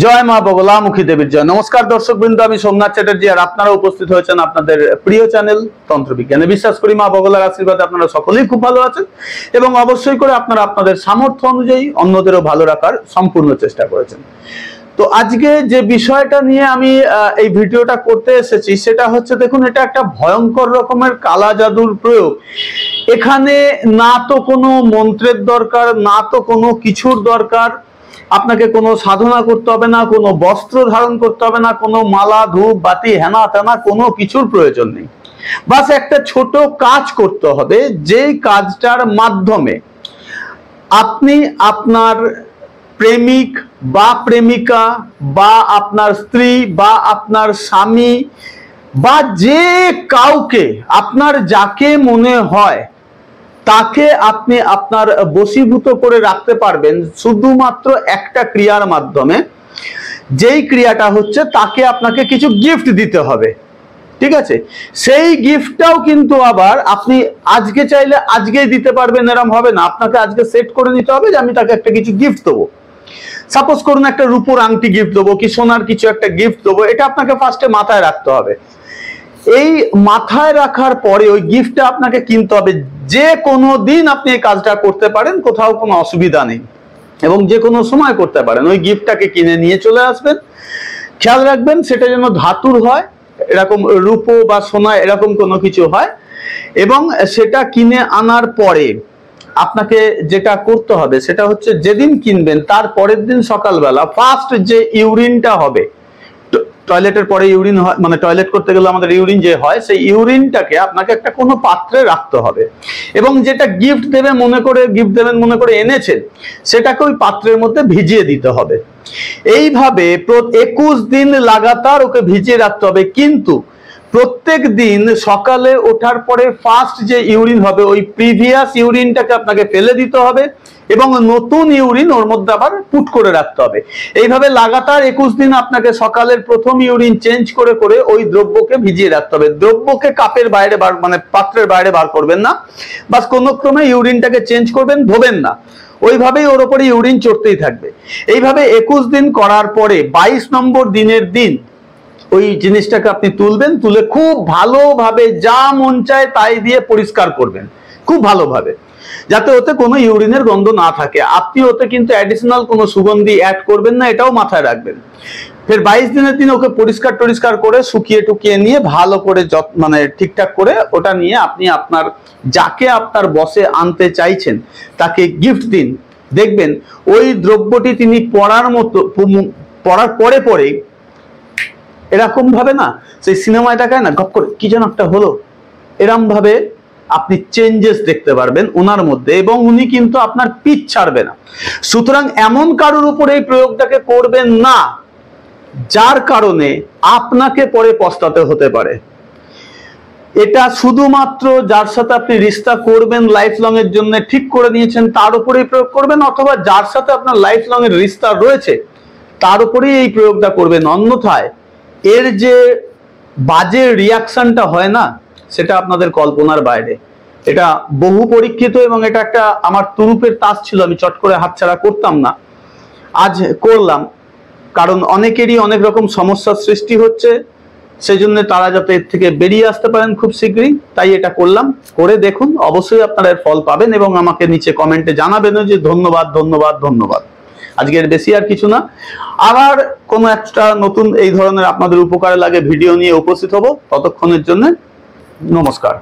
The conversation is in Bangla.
জয় মা বগলামুখী দেবীর জয়। নমস্কার দর্শক বৃন্দ, আমি সোমনাথ চ্যাটার্জি আর আপনারা উপস্থিত হয়েছেন আপনাদের প্রিয় চ্যানেল তন্ত্রবিজ্ঞানে। বিশ্বাস করি মা বগলার আশীর্বাদে আপনারা সকলেই খুব ভালো আছেন এবং অবশ্যই করে আপনারা আপনাদের সামর্থ্য অনুযায়ী অন্যদেরও ভালো রাখার সম্পূর্ণ চেষ্টা করেছেন। তো আজকে যে বিষয়টা নিয়ে আমি এই ভিডিওটা করতে এসেছি সেটা হচ্ছে, দেখুন, এটা একটা ভয়ঙ্কর রকমের কালা জাদুর প্রয়োগ। এখানে না তো কোনো মন্ত্রের দরকার, না তো কোনো কিছুর দরকার, আপনাকে কোনো সাধনা করতে হবে না, কোনো বস্ত্র ধারণ করতে হবে না, কোনো মালা ধূপ বাতি হেনা তেনা কোনো কিছুর প্রয়োজন নেই। বাস একটা ছোট কাজ করতে হবে, যেই কাজটার মাধ্যমে আপনি আপনার প্রেমিক বা প্রেমিকা বা আপনার স্ত্রী বা আপনার স্বামী বা যে কাউকে, আপনার যাকে মনে হয় তাকে আপনি আপনার বশীভূত করে রাখতে পারবেন শুধুমাত্র একটা ক্রিয়ার মাধ্যমে। যেই ক্রিয়াটা হচ্ছে, তাকে আপনাকে কিছু গিফট দিতে হবে, ঠিক আছে? সেই গিফটটাও কিন্তু আবার আপনি আজকে চাইলে আজকেই দিতে পারবেন এরকম হবে না। আপনাকে আজকে সেট করে নিতে হবে যে আমি তাকে একটা কিছু গিফট দেবো। সাপোজ করুন একটা রূপোর আংটি গিফট দেবো কি সোনার কিছু একটা গিফট দেবো। এটা আপনাকে ফার্স্টে মাথায় রাখতে হবে। এই মাথায় রাখার পরে ওই গিফটটা আপনাকে কিনতে হবে। যে কোনো দিন আপনি এই কাজটা করতে পারেন, কোথাও কোনো অসুবিধা নেই এবং যে কোনো সময় করতে পারেন। ওই গিফটটাকে কিনে নিয়ে চলে আসবেন। খেয়াল রাখবেন সেটা যেন ধাতুর হয়, এরকম রূপো বা সোনা এরকম কোনো কিছু হয়। এবং সেটা কিনে আনার পরে আপনাকে যেটা করতে হবে সেটা হচ্ছে, যেদিন কিনবেন তার পরের দিন সকালবেলা ফার্স্ট যে ইউরিনটা হবে, টয়লেটের পরে ইউরিন হয়, মানে টয়লেট করতে গেলে আমাদের ইউরিন যে হয়, সেই ইউরিনটাকে আপনাকে একটা কোনো পাত্রে রাখতে হবে এবং যেটা গিফট দেবেন মনে করে এনেছেন সেটাকে ওই পাত্রের মধ্যে ভিজিয়ে দিতে হবে। এইভাবে 21 দিন লাগাতার ওকে ভিজিয়ে রাখতে হবে। কিন্তু প্রত্যেক দিন সকালে ওঠার পরে ফার্স্ট যে ইউরিন হবে, ওই প্রিভিয়াস ইউরিনটাকে আপনাকে ফেলে দিতে হবে এবং নতুন ইউরিন ওর মধ্যে আবার পুট করে রাখতে হবে। এইভাবে লাগাতার 21 দিন আপনাকে সকালের প্রথম ইউরিন চেঞ্জ করে করে ওই দ্রব্যকে ভিজিয়ে রাখতে হবে। দ্রব্যকে কাপের বাইরে মানে পাত্রের বাইরে বার করবেন না, বাস কোনো ক্রমে ইউরিনটাকে চেঞ্জ করবেন, ধোবেন না। ওইভাবেই ওর উপরে ইউরিন চড়তেই থাকবে। এইভাবে 21 দিন করার পরে 22 নম্বর দিনের দিন ওই জিনিসটাকে আপনি তুলবেন, তুলে খুব ভালোভাবে যা মন চায় তাই দিয়ে পরিষ্কার করবেন খুব ভালোভাবে, যাতে ওতে কোনো ইউরিনের গন্ধ না থাকে। আপনি ওতে কিন্তু অ্যাডিশনাল কোনো সুগন্ধি অ্যাড করবেন না, এটাও মাথায় রাখবেন। ফের 22 দিনের দিন ওকে পরিষ্কার করে শুকিয়ে টুকিয়ে নিয়ে ভালো করে মানে ঠিকঠাক করে ওটা নিয়ে আপনি আপনার যাকে আপনার বসে আনতে চাইছেন তাকে গিফট দিন। দেখবেন ওই দ্রব্যটি তিনি পড়ার পরে এরকম ভাবে না, সেই সিনেমায় দেখায় না, গপ করে কি যেন একটা হলো, এরকম ভাবে আপনি চেঞ্জেস দেখতে পারবেন ওনার মধ্যে এবং উনি কিন্তু আপনার পিছ ছাড়বে না। সুতরাং এমন কারোর উপরে এই প্রয়োগটাকে করবেন না যার কারণে আপনাকে পরে পস্তাতে হতে পারে। এটা শুধুমাত্র যার সাথে আপনি রিস্তা করবেন লাইফ লং এর জন্য ঠিক করে নিয়েছেন তার উপরেই প্রয়োগ করবেন, অথবা যার সাথে আপনার লাইফ লং এর রিস্তা রয়েছে তার উপরেই এই প্রয়োগটা করবেন। অন্যথায় এর যে বাজে রিয়াকশনটা হয় না, সেটা আপনাদের কল্পনার বাইরে। এটা বহু পরীক্ষিত এবং এটা একটা আমার তুরুপের তাস ছিল, আমি চট করে হাতছাড়া করতাম না, আজ করলাম। কারণ অনেকেরই অনেক রকম সমস্যার সৃষ্টি হচ্ছে, সেই জন্য তারা যাতে এর থেকে বেরিয়ে আসতে পারেন খুব শীঘ্রই, তাই এটা করলাম। করে দেখুন, অবশ্যই আপনারা এর ফল পাবেন এবং আমাকে নিচে কমেন্টে জানাবেন যে ধন্যবাদ ধন্যবাদ ধন্যবাদ। আজকের বেশি আর কিছু না, আবার কোনো একটা নতুন এই ধরনের আপনাদের উপকারে লাগে ভিডিও নিয়ে উপস্থিত হব। ততক্ষণের জন্য নমস্কার।